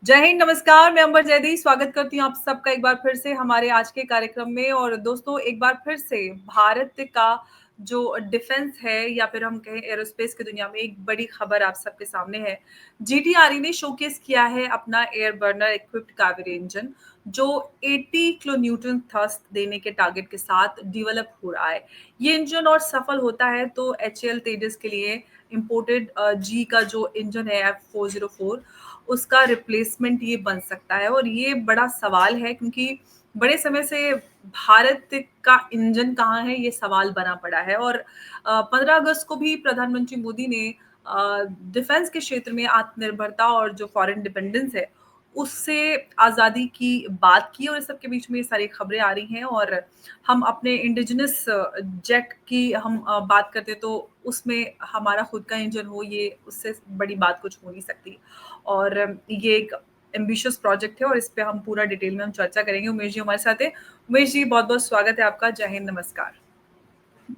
जय हिंद, नमस्कार। मैं अंबर जयदी स्वागत करती हूँ आप सबका एक बार फिर से हमारे आज के कार्यक्रम में। और दोस्तों, एक बार फिर से भारत का जो डिफेंस है या फिर हम कहें एरोस्पेस की दुनिया में एक बड़ी खबर आप सबके सामने है। जीटीआरई ने शोकेस किया है अपना air burner equipped Kaveri engine, जो 80 किलो न्यूटन थ्रस्ट देने के टारगेट के साथ डेवलप हो रहा है। ये इंजन और सफल होता है तो एचएएल तेजस के लिए इंपोर्टेड जी का जो इंजन है F404, उसका रिप्लेसमेंट ये बन सकता है। और ये बड़ा सवाल है क्योंकि बड़े समय से भारत का इंजन कहाँ है, ये सवाल बना पड़ा है। और 15 अगस्त को भी प्रधानमंत्री मोदी ने डिफेंस के क्षेत्र में आत्मनिर्भरता और जो फॉरेन डिपेंडेंस है उससे आज़ादी की बात की। और इस सब के बीच में ये सारी खबरें आ रही हैं और हम अपने इंडिजिनस जेट की हम बात करते तो उसमें हमारा खुद का इंजन हो, ये उससे बड़ी बात कुछ हो नहीं सकती। और ये एक एम्बिशियस प्रोजेक्ट है और इस पे हम पूरा डिटेल में हम चर्चा करेंगे। उमेश जी हमारे साथ है। उमेश जी, बहुत बहुत स्वागत है आपका। जय हिंद, नमस्कार।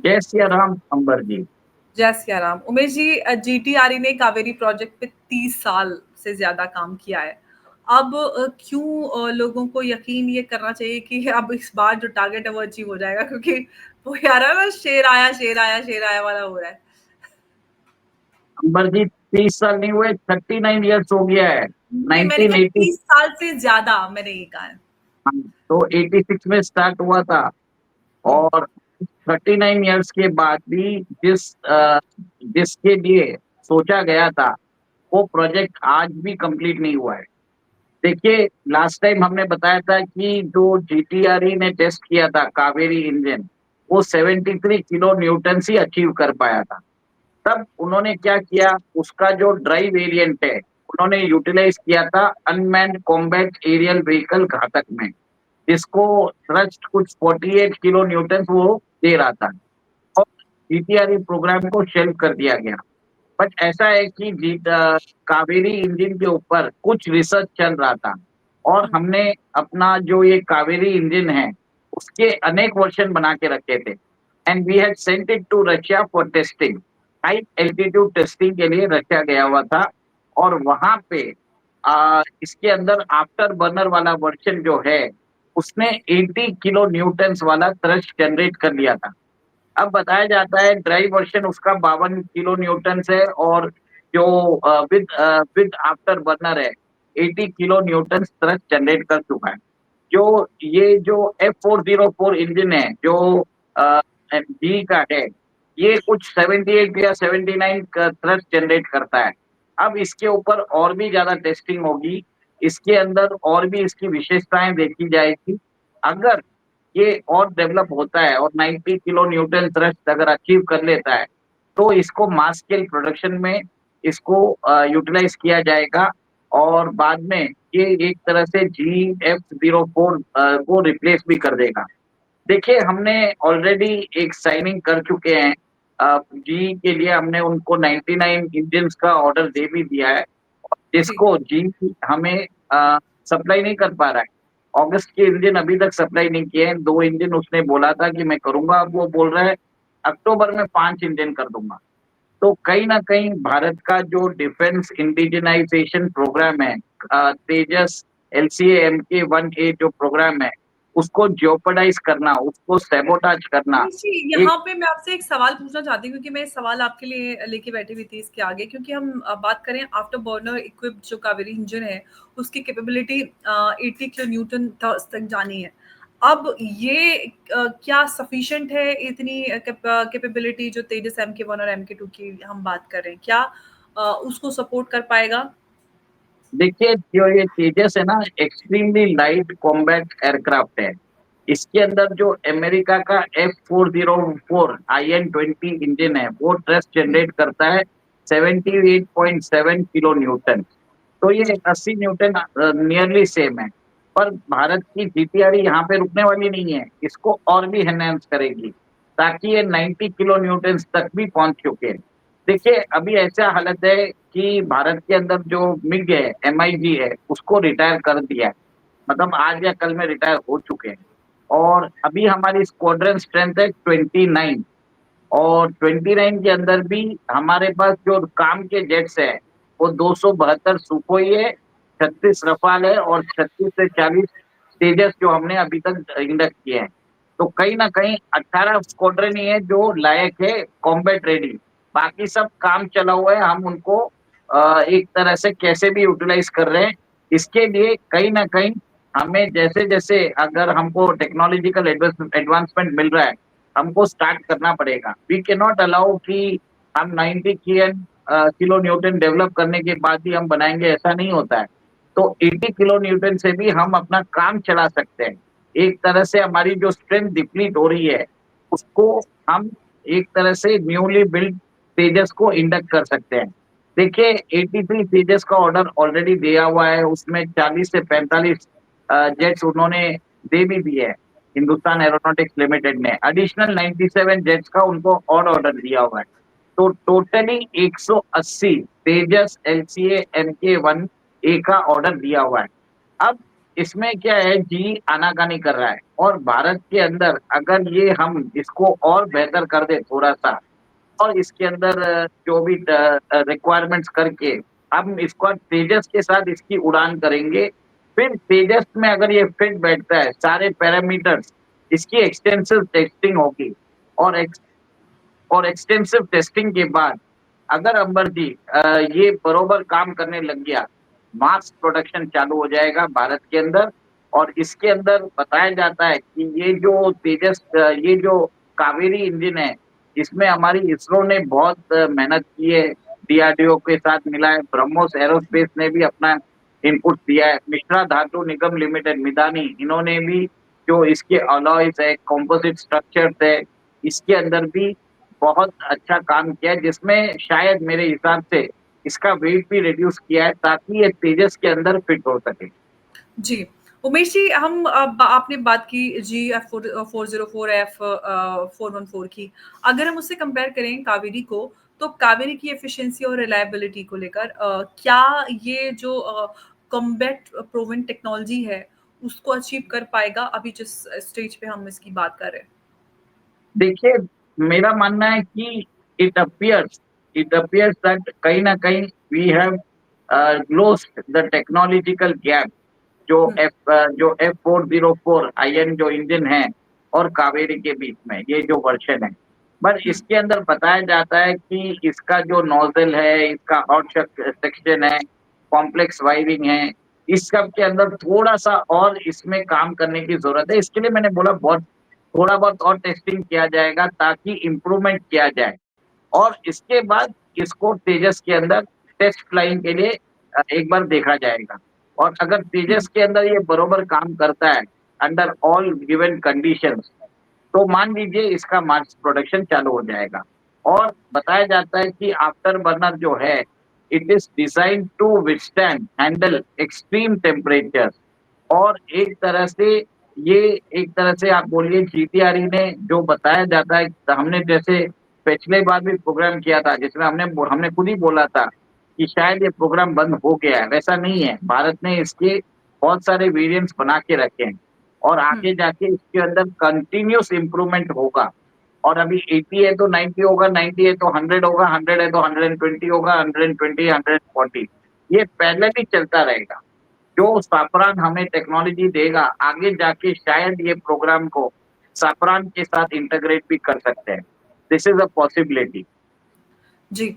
जय सिया राम अंबर जी। जय सिया राम। उमेश जी, जीटीआरई ने कावेरी प्रोजेक्ट पे 30 साल से ज्यादा काम किया है। अब क्यों लोगों को यकीन ये करना चाहिए कि अब इस बार जो टारगेट है वो अचीव हो जाएगा, क्योंकि वो यार है ना, शेर आया शेर आया शेर आया वाला हो रहा है। अंबर जी 30 साल नहीं हुए, 39 ईयर्स हो गया है। नहीं, मैंने कहा 1980। 30 साल से ज्यादा, मैंने ये कहा है। तो 86 में स्टार्ट हुआ था। हम्म। और 39 ईयर्स के बाद भी जिसके लिए सोचा गया था वो प्रोजेक्ट आज भी कंप्लीट नहीं हुआ है। देखिए, लास्ट टाइम हमने बताया था कि जो जीटीआरई ने टेस्ट किया था कावेरी इंजन, वो 73 किलो न्यूटन ही अचीव कर पाया था। तब उन्होंने क्या किया, उसका जो ड्राइव वेरिएंट है उन्होंने यूटिलाइज किया था अनमैन्ड कॉम्बैट एरियल व्हीकल घातक में, जिसको थ्रस्ट कुछ 48 किलो न्यूटन वो दे रहा था। और जीटीआरई प्रोग्राम को शेल्व कर दिया गया। बट ऐसा है कि कावेरी इंजन के ऊपर कुछ रिसर्च चल रहा था और हमने अपना जो ये कावेरी इंजन है उसके अनेक वर्जन बना के रखे थे। And we had sent it to Russia for testing. High altitude testing के लिए रखा गया हुआ था। और वहां पे इसके अंदर आफ्टर बर्नर वाला वर्जन जो है उसने 80 किलो न्यूटन्स वाला थ्रस्ट जनरेट कर लिया था। अब बताया जाता है ड्राई वर्जन उसका 52 किलो न्यूटन है और जो विद आफ्टर बर्नर है 80 किलो न्यूटन थ्रस्ट जनरेट कर चुका है। जो F404 इंजन है जो जी का है, ये कुछ 78 या 79 का थ्रस्ट जनरेट करता है। अब इसके ऊपर और भी ज्यादा टेस्टिंग होगी, इसके अंदर और भी इसकी विशेषताएं देखी जाएगी। अगर ये और डेवलप होता है और 90 किलो न्यूटन थ्रस्ट अगर अचीव कर लेता है तो इसको मास स्केल प्रोडक्शन में इसको यूटिलाइज किया जाएगा। और बाद में ये एक तरह से GF04 को रिप्लेस भी कर देगा। देखिए, हमने ऑलरेडी एक साइनिंग कर चुके हैं। जी के लिए हमने उनको 99 इंजन का ऑर्डर दे भी दिया है, जी। जिसको जी हमें सप्लाई नहीं कर पा रहा है। अगस्त के इंजन अभी तक सप्लाई नहीं किए हैं। 2 इंजन उसने बोला था कि मैं करूंगा, अब वो बोल रहा है अक्टूबर में 5 इंजन कर दूंगा। तो कहीं ना कहीं भारत का जो डिफेंस इंडिजिनाइजेशन प्रोग्राम है, तेजस LCA-MK1A जो प्रोग्राम है, उसको जियोपर्डाइज करना, उसको सैबोटाज करना। उमेश जी, एक यहाँ पे मैं आपसे एक सवाल पूछना चाहती हूँ, क्योंकि मैं ये सवाल आपके लिए लेके बैठी हुई थी इसके आगे। क्योंकि हम बात करें आफ्टर बर्नर इक्विप्ड जो कावेरी इंजन है, उसकी कैपेबिलिटी 80 किलो न्यूटन तक जानी है। अब ये क्या सफिशिएंट है इतनी कैपेबिलिटी जो तेजस MK1 और MK2 की हम बात कर रहे हैं, क्या उसको सपोर्ट कर पाएगा? देखिए, जो ये तेजस है ना, एक्सट्रीमली लाइट कॉम्बैट एयरक्राफ्ट है। इसके अंदर जो अमेरिका का F404 IN-20 इंजन है वो थ्रस्ट जनरेट करता है 78.7 किलो न्यूटन। तो ये 80 न्यूटन नियरली सेम है। पर भारत की जीटीआरई यहाँ पे रुकने वाली नहीं है, इसको और भी एनहांस करेगी ताकि ये 90 किलो न्यूटन तक भी पहुंच चुके हैं। देखिए, अभी ऐसा हालत है कि भारत के अंदर जो मिग है, MIG है, उसको रिटायर कर दिया है। मतलब आज या कल में रिटायर हो चुके हैं। और अभी हमारी स्क्वाड्रन स्ट्रेंथ है 29। और 29 के अंदर भी हमारे पास जो काम के जेट्स है वो 272 सुखोई है 36 रफाल है और 36 से 40 तेजस जो हमने अभी तक इंडक्ट किए हैं। तो कहीं न कहीं 18 स्क्वाड्रन ही है जो लायक है कॉम्बैट रेडी। बाकी सब काम चला हुआ है, हम उनको एक तरह से कैसे भी यूटिलाइज़ कर रहे हैं। इसके लिए कहीं न कहीं हमें जैसे-जैसे अगर हमको टेक्नोलॉजिकल एडवांसमेंट मिल रहा है, हमको स्टार्ट करना पड़ेगा। वी कैन नॉट अलाउ कि हम 90 किलो न्यूटन डेवलप करने के बाद ही हम बनाएँगे, ऐसा नहीं होता है। तो 80 किलो न्यूटन से भी हम अपना काम चला सकते हैं। एक तरह से हमारी जो स्ट्रेंथ डिप्लीट हो रही है, उसको हम एक तरह से न्यूली बिल्ड तेजस को इंडक्ट कर सकते हैं। देखिए 83 तेजस का ऑर्डर ऑलरेडी दिया हुआ है, उसमें 40 से 45 जेट्स उन्होंने दे भी दिए हैं, हिंदुस्तान एरोनॉटिक्स लिमिटेड ने। एडिशनल 97 जेट्स का उनको और ऑर्डर दिया हुआ है। तो टोटली 180 तेजस एलसीए एमके-1 ए का ऑर्डर दिया हुआ है। अब इसमें क्या है, जी आनाकानी कर रहा है और भारत के अंदर अगर ये हम इसको और बेहतर कर दें थोड़ा-सा और इसके अंदर जो भी रिक्वायरमेंट्स करके हम इसको तेजस के साथ इसकी उड़ान करेंगे। फिर तेजस में अगर ये फिट बैठता है, सारे पैरामीटर्स, इसकी एक्सटेंसिव टेस्टिंग होगी और एक्सटेंसिव टेस्टिंग के बाद अगर अंबर जी ये बरोबर काम करने लग गया, मास प्रोडक्शन चालू हो जाएगा भारत के अंदर। और इसके अंदर बताया जाता है कि ये जो तेजस ये जो कावेरी इंजन है, इसमें हमारी इसरो ने बहुत मेहनत की है, डीआरडीओ के साथ मिला है, ब्रह्मोस एरोस्पेस ने भी अपना इनपुट दिया है, मिश्रा धातु निगम लिमिटेड मिदानी इन्होंने भी जो इसके अलॉयज है, कंपोजिट स्ट्रक्चर्स है, इसके अंदर भी बहुत अच्छा काम किया है, जिसमें शायद मेरे हिसाब से इसका वेट भी रिड्यूस किया है ताकि ये तेजस के अंदर फिट हो सके। जी। उमेश जी, हम अब आपने बात की जीएफ 404 एफ 414 की। अगर हम उससे कंपेयर करें कावेरी को, तो कावेरी की एफिशिएंसी और रिलायबिलिटी को लेकर क्या ये जो कॉम्बैट प्रूवन टेक्नोलॉजी है, उसको अचीव कर पाएगा अभी जिस स्टेज पे हम इसकी बात कर रहे हैं? देखिए, मेरा मानना है कि इट अपीयर्स दैट कहीं न कहीं we have closed the technological gap हुँ, जो F404 आईएन जो इंजन है और कावेरी के बीच में, ये जो वर्ज़न है। पर हुँ, इसके अंदर बताया जाता है कि इसका जो नोज़ल है, इसका हॉट सेक्शन है, कॉम्प्लेक्स वायरिंग है, इस सब के अंदर थोड़ा-सा और इसमें काम करने की ज़रूरत है। इसके लिए मैंने बोला बहुत थोड़ा बहुत और टेस्टिंग किया जाएगा ताकि इम्प्रूवमेंट किया जाए और इसके बाद इसको तेजस के अंदर टेस्ट फ्लाइंग के लिए एक बार देखा जाएगा। और अगर हुँ। तेजस के अंदर ये बरोबर काम करता है अंडर ऑल गिवन कंडीशंस, तो मान लीजिए इसका मास प्रोडक्शन चालू हो जाएगा। और बताया जाता है कि आफ्टर बर्नर जो है, it is designed to withstand handle extreme temperatures. और एक तरह से ये एक तरह से आप बोलिए जीटीआरई ने जो बताया जाता है, हमने जैसे पिछले बार भी प्रोग्राम किया था जिसमें हमने खुद ही बोला था कि शायद ये प्रोग्राम बंद हो गया है, वैसा नहीं है। भारत ने इसके बहुत सारे वेरिएंट्स बना के रखे हैं और हुँ, आगे जाके इसके अंदर कंटिन्यूअस इम्प्रूवमेंट होगा। और अभी 80 है तो 90 होगा, 90 है तो 100 होगा, 100 है तो 120 होगा, 120, 140 ये पहले भी चलता रहेगा। जो सैफ़्रॉन हमें टेक्नोलॉजी देगा, आगे जाके शायद ये प्रोग्राम को सैफ़्रॉन के साथ इंटीग्रेट भी कर सकते हैं। This is a possibility. जी।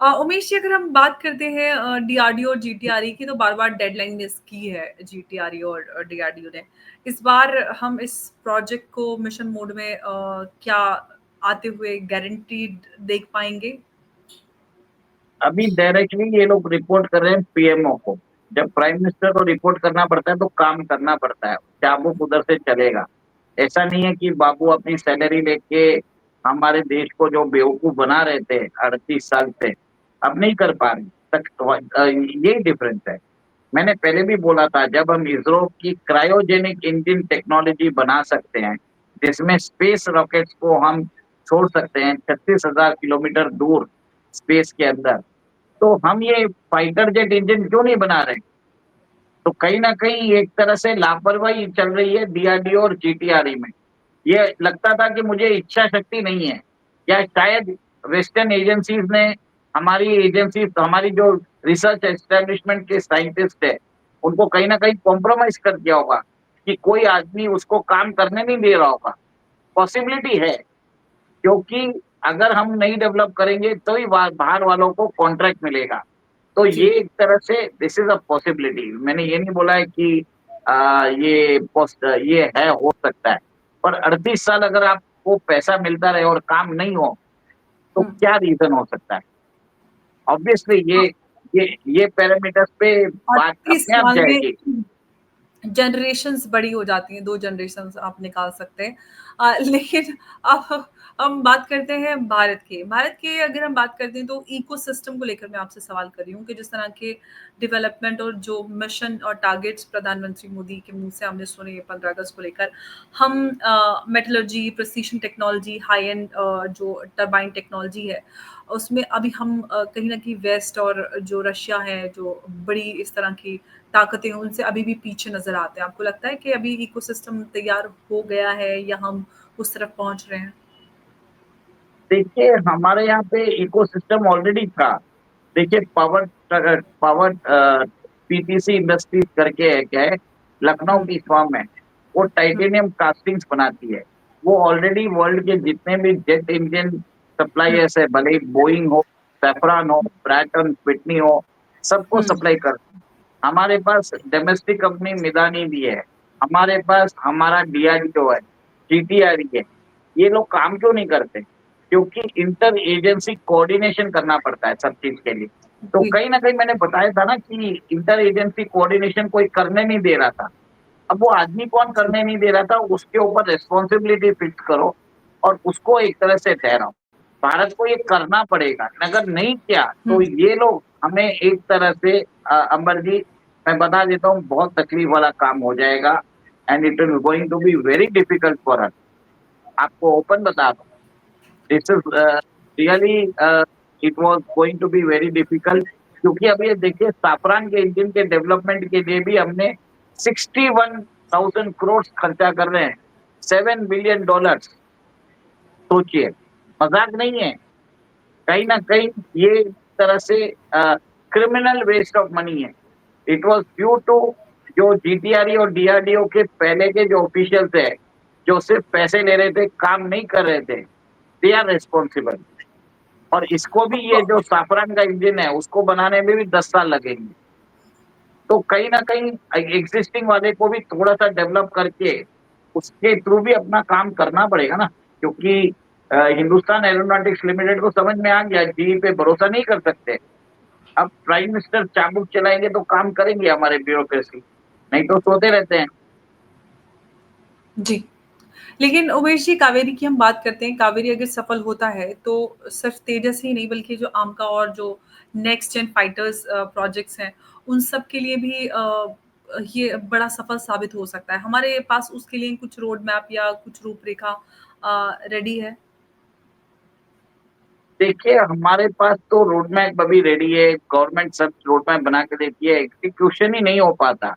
उमेश जी, अगर हम बात करते हैं डीआरडीओ और जीटीआरई की, तो बार-बार डेडलाइन मिस की है जीटीआरई और डीआरडीओ ने। इस बार हम इस प्रोजेक्ट को मिशन मोड में क्या आते हुए गारंटीड देख पाएँगे? अभी डायरेक्टली ये लोग रिपोर्ट कर रहे हैं पीएमओ को। जब प्राइम मिनिस्टर को रिपोर्ट करना पड़ता है तो काम करना पड़ता है, चाबुक उधर से चलेगा। ऐसा नहीं है कि बाबू अपनी सैलरी लेके हमारे देश को जो बेवकूफ़ बना रहे थे 38 साल से, अब नहीं कर पा रहे। यही डिफरेंस है। मैंने पहले भी बोला था जब हम इसरो की क्रायोजेनिक इंजन टेक्नोलॉजी बना सकते हैं, जिसमें स्पेस रॉकेट्स को हम छोड़ सकते हैं 36,000 किलोमीटर दूर स्पेस के अंदर, तो हम ये फाइटर जेट इंजन क्यों नहीं बना रहे? तो कहीं न कहीं एक तरह से लापरवाही चल रही है डीआरडीओ और जीटीआरई में। ये लगता था कि मुझे इच्छा शक्ति नहीं है या शायद वेस्टर्न एजेंसीज़ ने हमारी जो रिसर्च एस्टेब्लिशमेंट के साइंटिस्ट है, उनको कहीं ना कहीं कॉम्प्रोमाइज कर दिया होगा कि कोई आदमी उसको काम करने नहीं दे रहा होगा। पॉसिबिलिटी है, क्योंकि अगर हम नहीं डेवलप करेंगे तो ही बाहर वालों को कॉन्ट्रैक्ट मिलेगा। तो ये जी। एक तरह से दिस इज अ पॉसिबिलिटी। मैंने ये नहीं बोला है कि ये है, हो सकता है, पर 38 साल अगर आपको पैसा मिलता रहे और काम नहीं हो तो हुँ। क्या रीजन हो सकता है? ऑब्वियसली ये पैरामीटर्स पे और बात 30 अपने आप साल में जाएगी। जनरेशंस बड़ी हो जाती हैं, 2 जनरेशंस आप निकाल सकते हैं। लेकिन अब हम बात करते हैं भारत की। भारत की अगर हम बात करते हैं तो इकोसिस्टम को लेकर मैं आपसे सवाल कर रही हूँ कि जिस तरह के डेवलपमेंट और जो मिशन और टारगेट्स प्रधानमंत्री मोदी के मुँह से हमने सुने 15 अगस्त को लेकर, हम metallurgy, precision technology, high and जो टरबाइन टेक्नोलॉजी है, उसमें अभी हम कहीं न कहीं वेस्ट और जो रशिया है, जो बड़ी इस तरह की ताकतें हैं, उनसे अभी भी पीछे नज़र आते हैं। आपको लगता है कि अभी इकोसिस्टम तैयार हो गया है या हम उस तरफ पहुँच रहे हैं? देखिए, हमारे यहाँ पे इकोसिस्टम ऑलरेडी था। देखिए, पावर पीटीसी इंडस्ट्रीज करके एक है, लखनऊ हुँ, की फर्म है। वो हुँ, टाइटेनियम कास्टिंग्स बनाती है। वो ऑलरेडी वर्ल्ड के जितने भी जेट इंजन हुँ, सप्लायर्स है, भले ही बोइंग हो, सेफ्रॉन हो, ब्रैटन, व्हिटनी हो, सबको हुँ, सप्लाई करती है। हमारे पास डोमेस्टिक कंपनी मिदानी भी है। हमारे पास हमारा डीआरडीओ है, जीटीआरई है। ये लोग काम क्यों नहीं करते? क्योंकि इंटर एजेंसी कोऑर्डिनेशन करना पड़ता है सब चीज के लिए। तो जी, कहीं न कहीं मैंने बताया था ना कि इंटर एजेंसी कोऑर्डिनेशन कोई करने नहीं दे रहा था। अब वो आदमी कौन जी, करने नहीं दे रहा था, उसके ऊपर रिस्पॉन्सिबिलिटी फिक्स करो और उसको एक तरह से ठहराओ। भारत को ये करना पड़ेगा, अगर नहीं किया हुँ, तो ये लोग हमें एक तरह से अंबर जी, मैं बता देता हूँ, बहुत तकलीफ वाला काम हो जाएगा and it is going to be very difficult for us. आपको ओपन बता दूँ, this is really it was going to be very difficult, क्योंकि अब ये देखिए साफरान के इंजन के डेवलपमेंट के लिए भी हमने 61,000 करोड़ खर्चा कर रहे हैं, $7 बिलियन। सोचिए, मजाक नहीं है। कहीं ना कहीं ये एक तरह से क्रिमिनल वेस्ट ऑफ मनी है। इट वाज ड्यू टू जो जीटीआरई और डीआरडीओ के पहले के जो ऑफिशियल्स है, जो सिर्फ पैसे ले रहे थे, काम नहीं कर रहे थे, दे आर रिस्पॉन्सिबल। और इसको भी, ये जो साफरान का इंजन है उसको बनाने में भी 10 साल लगेंगे। तो कहीं ना कहीं एग्जिस्टिंग वाले को भी थोड़ा सा डेवलप करके उसके थ्रू भी अपना काम करना पड़ेगा ना, क्योंकि हिंदुस्तान एरोनॉटिक्स लिमिटेड को समझ में आ गया जीई पे भरोसा नहीं कर सकते। अब प्राइम मिनिस्टर चाबुक चलाएंगे तो काम करेंगे हमारे ब्यूरोक्रेसी, नहीं तो सोते रहते हैं। जी। लेकिन उमेश जी, कावेरी की हम बात करते हैं, कावेरी अगर सफल होता है तो सिर्फ़ तेजस ही नहीं बल्कि जो आमका और जो नेक्स्ट जेन फाइटर्स प्रोजेक्ट्स हैं, उन सब के लिए भी ये बड़ा सफल साबित हो सकता है। हमारे पास उसके लिए कुछ रोड मैप या कुछ रूपरेखा रेडी है? देखिए, हमारे पास तो रोड मैप अभी रेडी है, गवर्नमेंट सब रोड मैप बना के देती है, एग्जीक्यूशन ही नहीं हो पाता।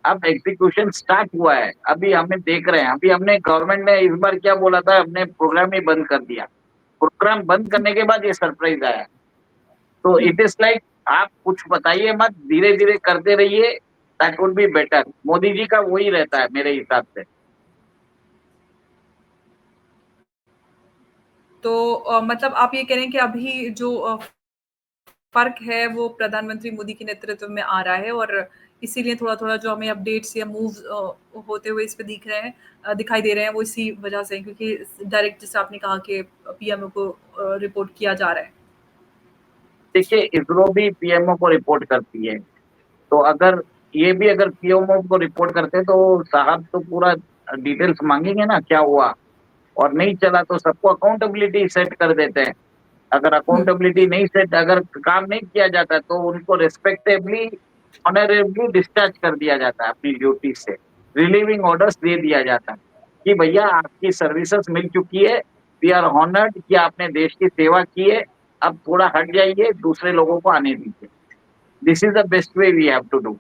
अब एग्जीक्यूशन स्टार्ट हुआ है, अभी हमें देख रहे हैं। अभी हमने, गवर्नमेंट ने इस बार क्या बोला था, हमने प्रोग्राम ही बंद कर दिया। प्रोग्राम बंद करने के बाद ये सरप्राइज आया। तो हुँ। इट इज लाइक, आप कुछ बताइए मत, धीरे-धीरे करते रहिए, that would be better. Modi ji का वही रहता है मेरे हिसाब से। तो मतलब आप ये कह रहे हैं कि अभी जो फ़र्क है वो प्रधानमंत्री मोदी के नेतृत्व में आ रहा है और इसीलिए थोड़ा-थोड़ा जो हमें अपडेट्स या मूव्स होते हुए इस पे दिख रहे हैं दिखाई दे रहे हैं वो इसी वजह से हैं क्योंकि डायरेक्ट जैसे आपने कहा कि पीएमओ को रिपोर्ट किया जा रहा है। देखिए, इसरो भी पीएमओ को रिपोर्ट करती है, तो अगर ये भी अगर पीएमओ को रिपोर्ट करते हैं तो साहब तो पूरा डिटेल्स माँगेंगे ना, क्या हुआ? और नहीं चला तो सबको अकाउंटेबिलिटी सेट कर देते हैं। अगर हुँ, अकाउंटेबिलिटी नहीं सेट, अगर काम नहीं किया जाता तो उनको रिस्पेक्टेबली, ऑनरेबली डिस्चार्ज कर दिया जाता है अपनी ड्यूटी से। रिलीविंग ऑर्डर्स दे दिया जाता है कि भैया आपकी सर्विसेज मिल चुकी है, वी आर हॉनर्ड कि आपने देश की सेवा की है, अब थोड़ा हट जाइए, दूसरे लोगों को आने दीजिए। This is the best way we have to do.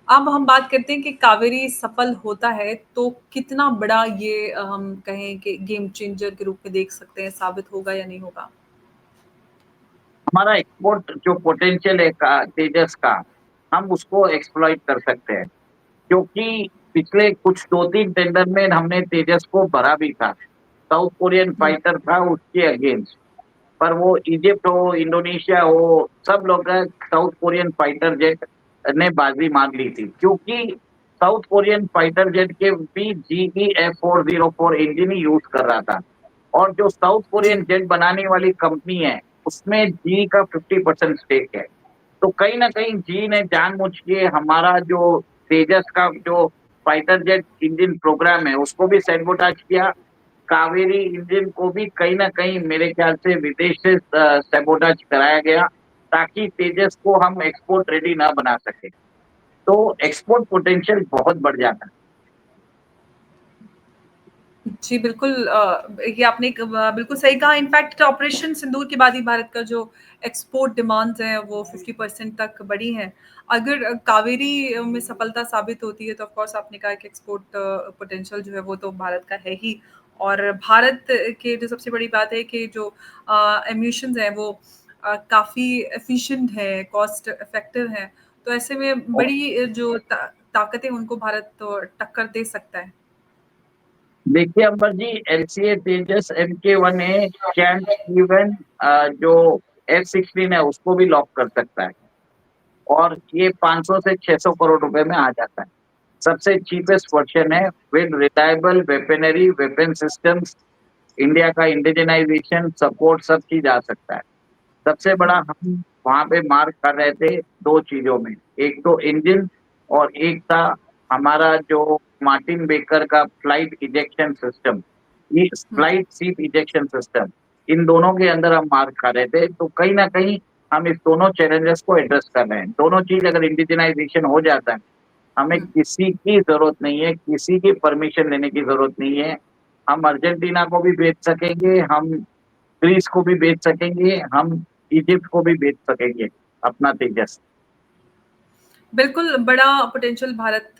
अब हम बात करते हैं कि कावेरी सफल होता है तो कितना बड़ा ये हम कहें कि गेम चेंजर के रूप में देख सकते हैं, साबित होगा या नहीं होगा? हमारा एक्सपोर्ट जो पोटेंशियल है तेजस का, हम उसको एक्सप्लॉइट कर सकते हैं, क्योंकि पिछले कुछ 2-3 टेंडर में हमने तेजस को भरा भी था। साउथ कोरियन फाइटर था उसके अगेंस्ट, पर वो इजिप्ट हो, इंडोनेशिया हो, सब लोग साउथ कोरियन फाइटर जेट ने बाजी मार ली थी, क्योंकि साउथ कोरियन फाइटर जेट के भी जीई F404 इंजन ही यूज कर रहा था, और जो साउथ जी। कोरियन जेट बनाने वाली कंपनी है उसमें जी का 50% स्टेक है। तो कहीं ना कहीं जी ने जानबूझ के हमारा जो तेजस का जो फाइटर जेट इंजन प्रोग्राम है उसको भी सैबोटाज किया। कावेरी इंजन को भी कहीं न कहीं मेरे ख्याल से विदेश से सैबोटाज कराया गया, ताकि तेजस को हम एक्सपोर्ट रेडी ना बना सकें। तो एक्सपोर्ट पोटेंशियल बहुत बढ़ जाता है। जी, बिल्कुल ये आपने एक बिल्कुल सही कहा। इनफैक्ट ऑपरेशन सिंदूर के बाद ही भारत का जो एक्सपोर्ट डिमांड्स हैं, वो 50% तक बढ़ी हैं। अगर कावेरी में सफलता साबित होती है, तो ऑफ़ कोर्स आपने कहा कि एक्सपोर्ट पोटेंशियल जो है, वो तो भारत का है ही। और भारत के जो सबसे बड़ी बात है कि जो एम्यूशंस हैं, वो काफ़ी एफ़िशिएंट हैं, कॉस्ट इफ़ेक्टिव हैं। तो ऐसे में बड़ी जो ताकतें, उनको भारत तो टक्कर दे सकता है। देखिए Ambar ji, LCA Tejas MK1A can even जो F16 है उसको भी लॉक कर सकता है, और ये 500 से 600 करोड़ रुपए में आ जाता है। सबसे चीपेस्ट वर्जन है with reliable weaponry, weapon systems, India का इंडिजिनाइजेशन सपोर्ट, सब चीज आ सकता है। सबसे बड़ा हम वहाँ पे मार्क कर रहे थे 2 चीज़ों में, एक तो इंजन और एक था हमारा जो मार्टिन बेकर का फ्लाइट इजेक्शन सिस्टम, ये हुँ। फ्लाइट सीट इजेक्शन सिस्टम, इन दोनों के अंदर हम मार्क कर रहे थे। तो कहीं न कहीं हम इस दोनों चैलेंजेस को एड्रेस कर रहे हैं। दोनों चीज़ अगर इंडिजिनाइजेशन हो जाता है, हमें हुँ। किसी की ज़रूरत नहीं है, किसी की परमिशन लेने की ज़रूरत नहीं है। हम अर्जेंटीना को भी बेच सकेंगे, हम ग्रीस को भी बेच सकेंगे, हम इजिप्ट को भी बेच सकेंगे अपना तेजस। बिल्कुल, बड़ा पोटेंशियल भारत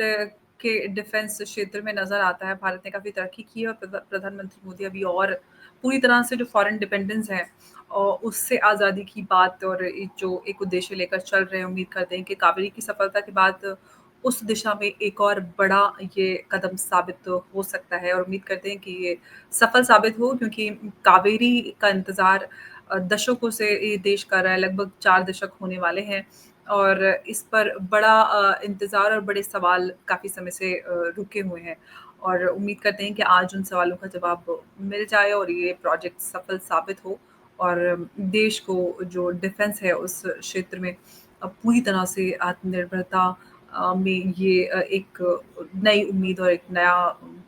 के डिफेंस क्षेत्र में नज़र आता है। भारत ने काफ़ी तरक्की की है, और प्रधानमंत्री मोदी अभी और पूरी तरह से जो फॉरेन डिपेंडेंस है, उससे आज़ादी की बात और एक जो एक उद्देश्य लेकर चल रहे हैं, उम्मीद करते हैं कि कावेरी की सफलता के बाद उस दिशा में एक और बड़ा ये कदम साबित हो सकता है, और उम्मीद करते हैं कि ये सफल साबित हो, क्योंकि कावेरी का इंतज़ार दशकों से ये देश कर रहा है, लगभग 4 दशक होने वाले हैं। और इस पर बड़ा इंतज़ार और बड़े सवाल काफ़ी समय से रुके हुए हैं, और उम्मीद करते हैं कि आज उन सवालों का जवाब मिल जाए और ये प्रोजेक्ट सफल साबित हो, और देश को जो डिफेंस है उस क्षेत्र में पूरी तरह से आत्मनिर्भरता में ये एक नई उम्मीद और एक नया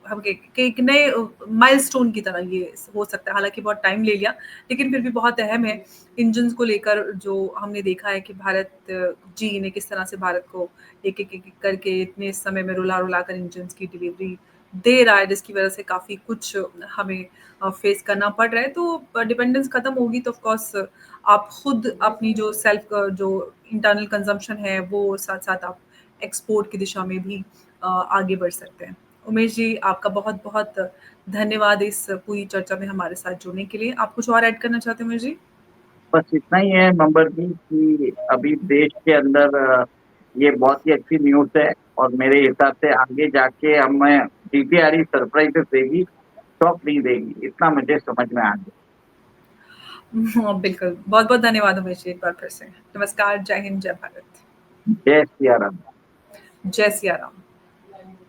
हम कहें कि एक नए माइलस्टोन की तरह ये हो सकता है। हालाँकि बहुत टाइम ले लिया, लेकिन फिर भी बहुत अहम है। इंजन्स को लेकर जो हमने देखा है कि भारत जी ने किस तरह से भारत को एक-एक करके इतने समय में रुला-रुला कर इंजन्स की डिलीवरी दे रहा है, जिसकी वज़ह से काफ़ी कुछ हमें फेस करना पड़ रहा है। तो डिपेंडेंस खत्म होगी, तो ऑफ़ कोर्स आप खुद अपनी जो सेल्फ जो इंटरनल कंज़म्पशन है, वो साथ-साथ आप एक्सपोर्ट की दिशा में भी आगे बढ़ सकते हैं। उमेश जी, आपका बहुत-बहुत धन्यवाद इस पूरी चर्चा में हमारे साथ जुड़ने के लिए। आप कुछ और ऐड करना चाहते हैं उमेश जी? बस इतना ही है नंबर जी, कि अभी देश के अंदर ये बहुत ही अच्छी न्यूज़ है, और मेरे हिसाब से आगे जाके हमें DPRE सरप्राइज़ेज़ देगी, शॉक नहीं देगी, इतना मुझे समझ में आ गया। हाँ, बिल्कुल। बहुत-बहुत धन्यवाद उमेश जी एक बार फिर से। नमस्कार, जय हिंद, जय भारत। जय सिया राम। जय सिया राम।